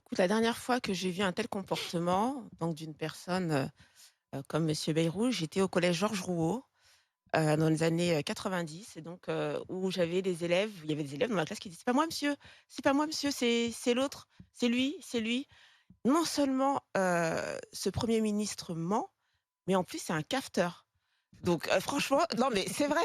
Écoute, la dernière fois que j'ai vu un tel comportement, donc d'une personne, comme monsieur Bayrou, j'étais au collège Georges Rouault, dans les années, 90 et donc où j'avais des élèves il y avait des élèves dans ma classe qui disaient: «C'est pas moi monsieur, c'est pas moi monsieur, c'est l'autre, c'est lui, c'est lui». Non seulement, ce premier ministre ment, mais en plus c'est un cafeteur. Donc franchement, non mais c'est vrai,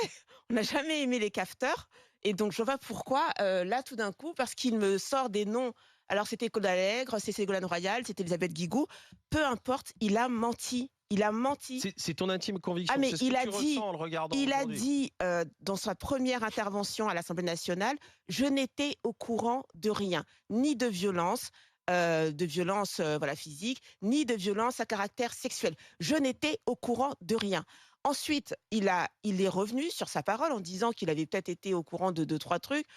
on n'a jamais aimé les cafeteurs et donc je vois pas pourquoi, là tout d'un coup, parce qu'il me sort des noms, alors c'était Claude Allègre, c'est Ségolène Royal, c'était Elisabeth Guigou, peu importe, il a menti. Il a menti. C'est ton intime Ah conviction, mais c'est ce que tu ressens en le regardant il a aujourd'hui? dit, dans sa première intervention à l'Assemblée nationale: «Je n'étais au courant de rien, ni de violence, voilà physique, ni de violence à caractère sexuel. Je n'étais au courant de rien». Ensuite, il est revenu sur sa parole en disant qu'il avait peut-être été au courant de 2-3 trucs,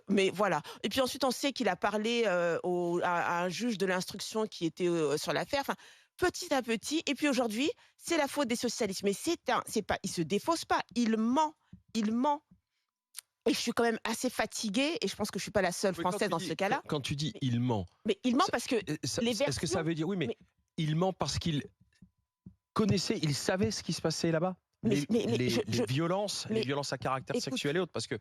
mais voilà. Et puis ensuite, on sait qu'il a parlé, à un juge de l'instruction qui était, sur l'affaire. Enfin, petit à petit et puis aujourd'hui, c'est la faute des socialistes. Mais c'est pas il se défausse pas, il ment et je suis quand même assez fatiguée et je pense que je suis pas la seule Oui, Française dans ce cas-là. quand tu dis Mais «il ment», il ment ça parce que les est-ce que ça versions veut dire oui, mais mais il ment parce qu'il connaissait, il savait ce qui se passait là-bas? Les violences, les mais violences à caractère écoute, sexuel et autres, parce que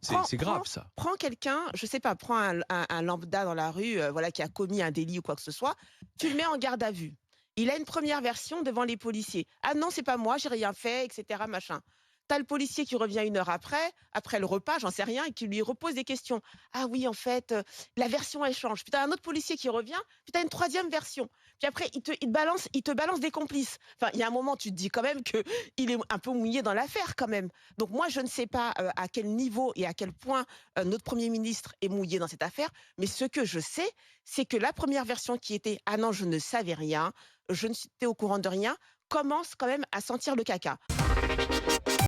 prends c'est grave prends ça. prends quelqu'un, je sais pas, prends un lambda dans la rue, voilà, qui a commis un délit ou quoi que ce soit, tu le mets en garde à vue. Il a une première version devant les policiers: «Ah non, c'est pas moi, j'ai rien fait» et cetera, machin. Tu as le policier qui revient une heure après, après le repas, j'en sais rien, et qui lui repose des questions. «Ah oui, en fait, la version elle change». Puis tu as un autre policier qui revient, puis tu as une troisième version. Puis après il te balance des complices. Enfin, il y a un moment, tu te dis quand même qu'il est un peu mouillé dans l'affaire quand même. Donc moi, je ne sais pas, à quel niveau et à quel point, notre premier ministre est mouillé dans cette affaire, mais ce que je sais, c'est que la première version qui était: «Ah non, je ne savais rien, je n'étais au courant de rien», commence quand même à sentir le caca.